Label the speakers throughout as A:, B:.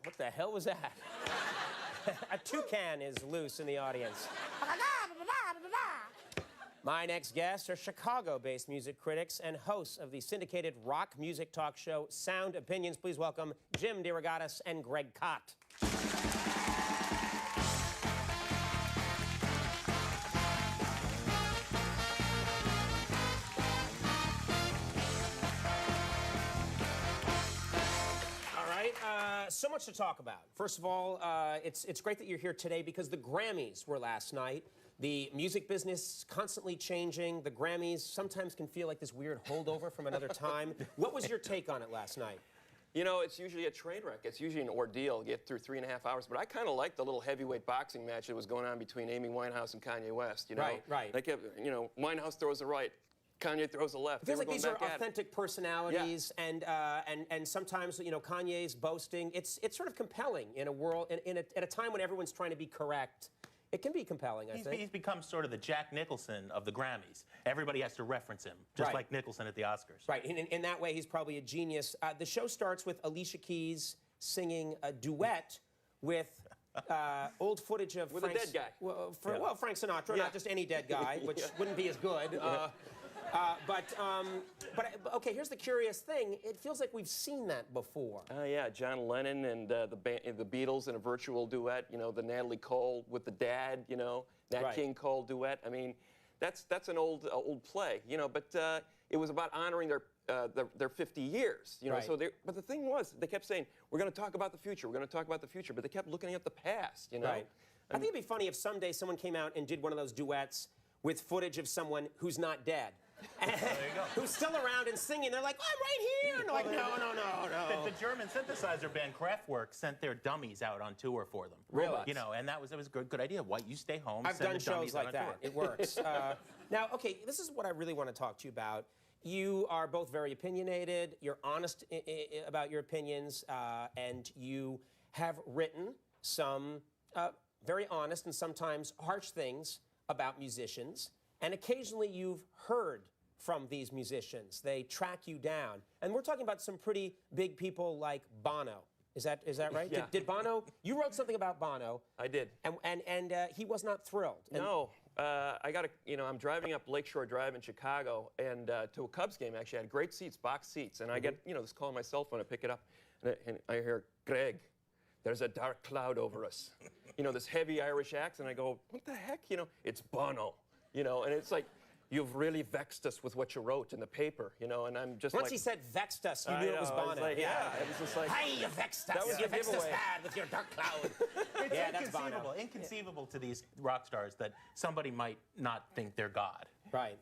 A: What the hell was that? A toucan is loose in the audience. My next guests are Chicago-based music critics and hosts of the syndicated rock music talk show Sound Opinions. Please welcome Jim DeRogatis and Greg Kot. So much to talk about. First of all, it's great that you're here today because the Grammys were last night. The music business constantly changing. The Grammys sometimes can feel like this weird holdover from another time. What was your take on it last night?
B: You know, it's usually a train wreck. It's usually an ordeal, get through 3.5 hours. But I kind of liked the little heavyweight boxing match that was going on between Amy Winehouse and Kanye West, you know?
A: Right.
B: They kept, you know, Winehouse throws a right, Kanye throws a left.
A: It feels like these are authentic personalities, yeah. and sometimes, you know, Kanye's boasting. It's sort of compelling in a world, at a time when everyone's trying to be correct. It can be compelling, I think.
C: He's become sort of the Jack Nicholson of the Grammys. Everybody has to reference him, just like Nicholson at the Oscars.
A: Right, in that way, he's probably a genius. The show starts with Alicia Keys singing a duet with old footage of
B: a dead guy.
A: Well, Frank Sinatra, not just any dead guy, which wouldn't be as good. But okay, here's the curious thing. It feels like we've seen that before.
B: Yeah, John Lennon and the Beatles in a virtual duet. You know, the Natalie Cole with the dad. You know, Nat King Cole duet. I mean, that's an old play. You know, but it was about honoring their 50 years. You know, so but the thing was, they kept saying, we're going to talk about the future. We're going to talk about the future. But they kept looking at the past. You know.
A: Right. I think it'd be funny if someday someone came out and did one of those duets with footage of someone who's not dead.
C: There you go.
A: Who's still around and singing. They're like, I'm right here. And like, no.
C: The German synthesizer band Kraftwerk sent their dummies out on tour for them.
A: Really?
C: You know, and that was a good idea. Why you stay home?
A: I've done shows like that.
C: Tour.
A: It works. Now, okay, this is what I really want to talk to you about. You are both very opinionated. You're honest about your opinions, and you have written some very honest and sometimes harsh things about musicians. And occasionally you've heard from these musicians. They track you down. And we're talking about some pretty big people like Bono. Is that right?
B: Yeah.
A: Did Bono, you wrote something about Bono.
B: I did.
A: And he was not thrilled.
B: No. I'm driving up Lakeshore Drive in Chicago, and to a Cubs game, actually. I had great seats, box seats. And I get, this call on my cell phone. I pick it up, and I hear, Greg, there's a dark cloud over us. This heavy Irish accent. I go, what the heck? It's Bono. And it's like, you've really vexed us with what you wrote in the paper, and I'm just
A: Once he said vexed us, you knew it was Bono.
B: Like, yeah, it was just like...
A: Hey, you vexed us.
B: That was
A: you vexed us bad with your dark cloud.
C: It's
A: that's Bono.
C: Inconceivable to these rock stars that somebody might not think they're God.
A: Right.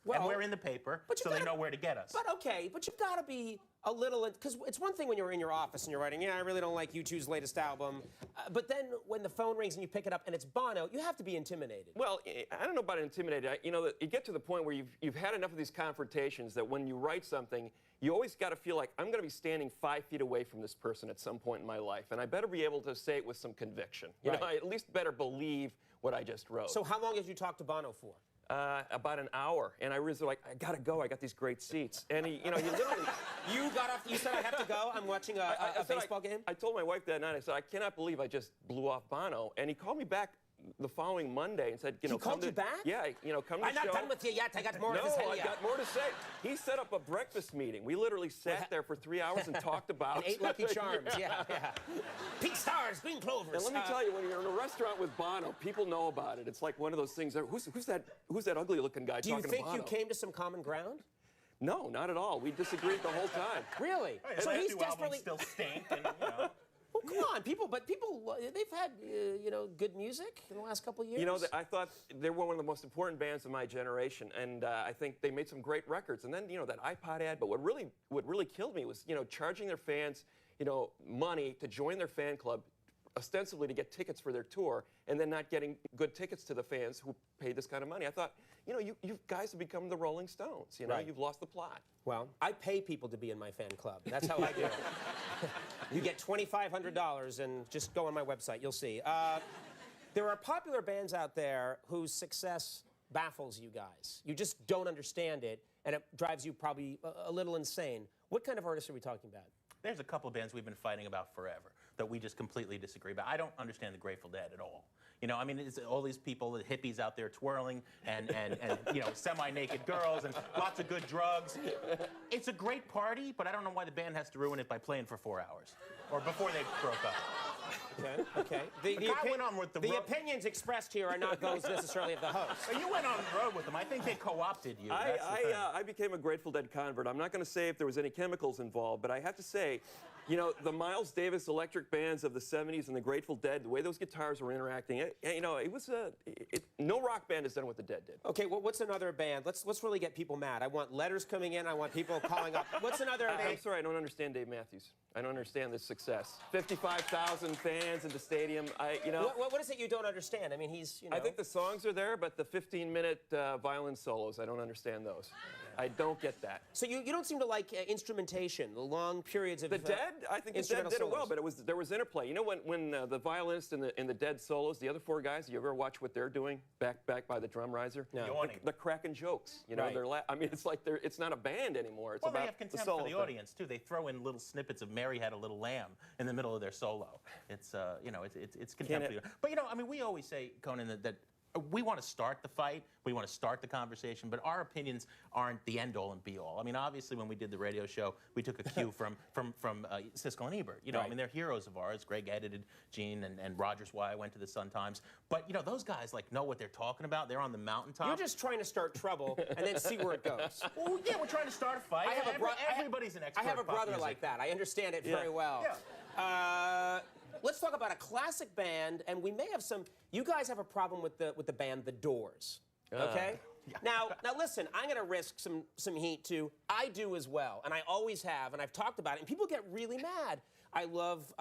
C: Well, and we're in the paper, so they know where to get us.
A: But okay, but you've got to be a little, because it's one thing when you're in your office and you're writing, I really don't like U2's latest album. But then when the phone rings and you pick it up and it's Bono, you have to be intimidated.
B: Well, I don't know about intimidated. You get to the point where you've had enough of these confrontations that when you write something, you always got to feel like, I'm going to be standing 5 feet away from this person at some point in my life, and I better be able to say it with some conviction. I at least better believe what I just wrote.
A: So how long did you talk to Bono for?
B: About an hour, and I was like, I gotta go. I got these great seats, and he literally.
A: You got off. You said I have to go. I'm watching a baseball game.
B: I told my wife that night. I said, I cannot believe I just blew off Bono, and he called me back the following Monday and said,
A: He called you back?
B: Yeah, come to the show.
A: I'm not done with you yet. I got more to say.
B: No, I got more to say. He set up a breakfast meeting. We literally sat there for 3 hours and talked about...
A: And ate Lucky Charms, yeah. Pink stars, green clovers.
B: And let me tell you, when you're in a restaurant with Bono, people know about it. It's like one of those things. Who's that ugly-looking guy talking to Bono?
A: Do you think you came to some common ground?
B: No, not at all. We disagreed the whole time.
A: Really?
C: Right, so he's desperately still stink, and
A: Well, come on, people, they've had, good music in the last couple of years.
B: I thought they were one of the most important bands of my generation, and I think they made some great records. And then, that iPod ad, but what really killed me was, charging their fans, money to join their fan club, ostensibly to get tickets for their tour, and then not getting good tickets to the fans who paid this kind of money. I thought, you guys have become the Rolling Stones. You've lost the plot.
A: Well, I pay people to be in my fan club. That's how I do it. You get $2,500 and just go on my website. You'll see. There are popular bands out there whose success baffles you guys. You just don't understand it, and it drives you probably a little insane. What kind of artists are we talking about?
C: There's a couple of bands we've been fighting about forever. that we just completely disagree about. I don't understand the Grateful Dead at all. You know, I mean, it's all these people, the hippies out there twirling, and you know, semi-naked girls, and lots of good drugs. It's a great party, but I don't know why the band has to ruin it by playing for 4 hours, or before they broke up.
A: Okay. The
C: went on with
A: the opinions expressed here are not those necessarily of the host.
C: So you went on the road with them. I think they co-opted you. That's the thing.
B: I became a Grateful Dead convert. I'm not going to say if there was any chemicals involved, but I have to say, you know, the Miles Davis electric bands of the 70s and the Grateful Dead, the way those guitars were interacting, you know, it was no rock band has done what the Dead did.
A: Okay, well, what's another band? Let's really get people mad. I want letters coming in. I want people calling up. What's another band?
B: I'm sorry, I don't understand Dave Matthews. I don't understand this success. 55,000 fans in the stadium. You know.
A: What is it you don't understand? I mean, he's, you know.
B: I think the songs are there, but the 15-minute violin solos, I don't understand those. I don't get that.
A: So you don't seem to like instrumentation, the long periods of
B: the Dead. I think the Dead did it well, but there was interplay. You know, when the violinist in the Dead solos, the other four guys, you ever watch what they're doing back by the drum riser?
A: No.
B: The cracking jokes. You know,
A: Right.
B: I mean, it's like it's not a band anymore. It's
C: Well,
B: about
C: they have contempt
B: the solo
C: for the
B: thing.
C: audience too. They throw in little snippets of "Mary Had a Little Lamb" in the middle of their solo. It's you know, it's contempt. But you know, I mean, we always say, Conan, that we want to start the fight, we want to start the conversation, but our opinions aren't the end-all and be-all. I mean, obviously, when we did the radio show, we took a cue from Siskel and Ebert. You know,
A: Right.
C: I mean, they're heroes of ours. Greg edited Gene and Rogers Why I went to the Sun-Times. But you know, those guys like know what they're talking about. They're on the mountaintop.
A: You're just trying to start trouble and then see where it goes.
C: Well, yeah, we're trying to start a fight. Everybody's an expert.
A: I have a
C: in pop
A: brother
C: music.
A: like that. I understand it
B: Yeah.
A: very well.
C: Yeah.
A: Let's talk about a classic band, and we may have some. You guys have a problem with the band The Doors, okay? Now listen. I'm going to risk some heat too. I do as well, and I always have, and I've talked about it. And people get really mad. I love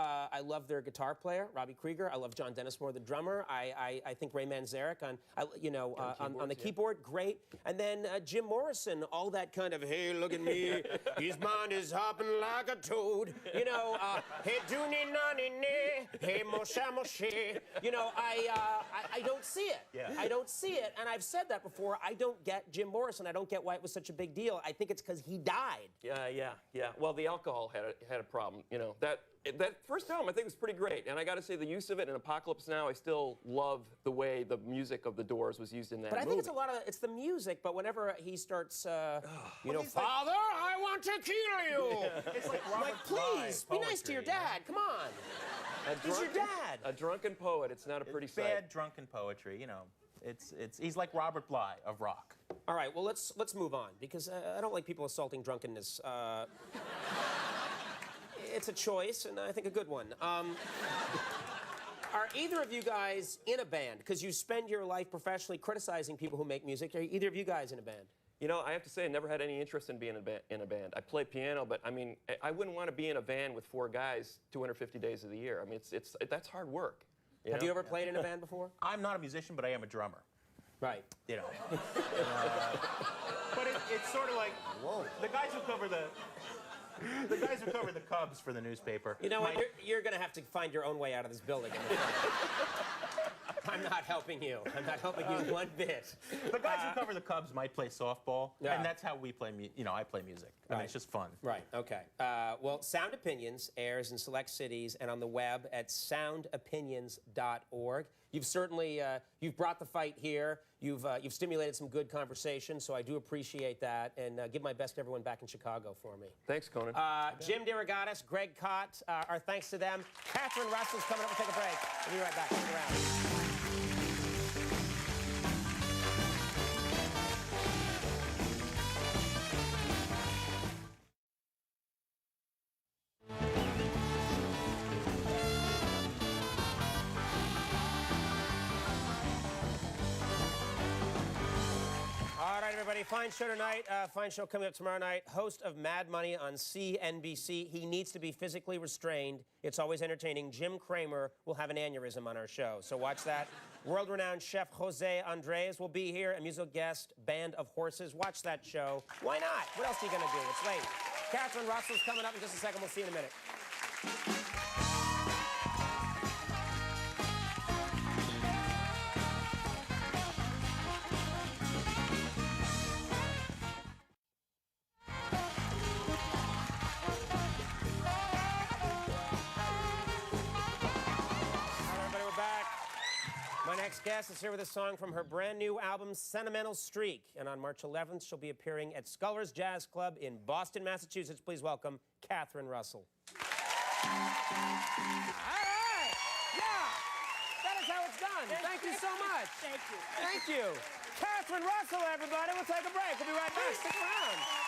A: their guitar player, Robbie Krieger. I love John Dennismore, the drummer. I think Ray Manzarek on the keyboard, great. And then Jim Morrison, all that kind of, hey, look at me, his mind is hopping like a toad. You know, hey, dooney nanny nee, hey, moshe moshe. You know, I don't see it.
C: Yeah.
A: I don't see it, and I've said that before. I don't get Jim Morrison. I don't get why it was such a big deal. I think it's because he died.
B: Yeah. Well, the alcohol had a problem. You know, that first album I think was pretty great, and I got to say the use of it in Apocalypse Now, I still love the way the music of the Doors was used in that
A: But I
B: movie.
A: think it's the music. But whenever he starts, you know,
C: he's like-
A: Father, I want to kill you.
C: It's like Robert
A: Like, please,
C: Bly
A: be nice to your
C: poetry, you know?
A: dad. Come on. He's your dad.
B: A drunken poet. It's not a pretty
C: It's
B: sight.
C: bad drunken poetry, you know. He's like Robert Bly of rock.
A: All right, well, let's move on, because I don't like people assaulting drunkenness. It's a choice, and I think a good one. Are either of you guys in a band? Because you spend your life professionally criticizing people who make music. Are either of you guys in a band?
B: You know, I have to say I never had any interest in being in a band. I play piano, but I mean, I wouldn't want to be in a band with 4 guys 250 days of the year. I mean, that's hard work.
A: Have you ever played in a band before?
C: I'm not a musician, but I am a drummer.
A: Right.
C: You know. But it's sort of like the guys who cover the Cubs for the newspaper.
A: You know what? You're going to have to find your own way out of this building. I'm not helping you. I'm not helping you one bit.
C: The guys who cover the Cubs might play softball,
A: Yeah.
C: and that's how we play. I play music. I mean, it's just fun.
A: Right, okay. Well, Sound Opinions airs in select cities and on the web at soundopinions.org. You've certainly you've brought the fight here. You've stimulated some good conversation, so I do appreciate that. And give my best to everyone back in Chicago for me.
B: Thanks, Conan.
A: Jim DeRogatis, Greg Cott, our thanks to them. Catherine Russell's coming up. We'll take a break. We'll be right back. Hang around. All right, everybody, fine show tonight. Fine show coming up tomorrow night. Host of Mad Money on CNBC. He needs to be physically restrained. It's always entertaining. Jim Cramer will have an aneurysm on our show, so watch that. World-renowned chef Jose Andres will be here, a musical guest, Band of Horses. Watch that show. Why not? What else are you going to do? It's late. Catherine Russell's coming up in just a second. We'll see you in a minute. next guest is here with a song from her brand new album, Sentimental Streak. And on March 11th, she'll be appearing at Scullers Jazz Club in Boston, Massachusetts. Please welcome Catherine Russell. All right. Yeah. That is how it's done. Thank you so much.
D: Thank you.
A: Thank you. Catherine Russell, everybody. We'll take a break. We'll be right back. Stick around.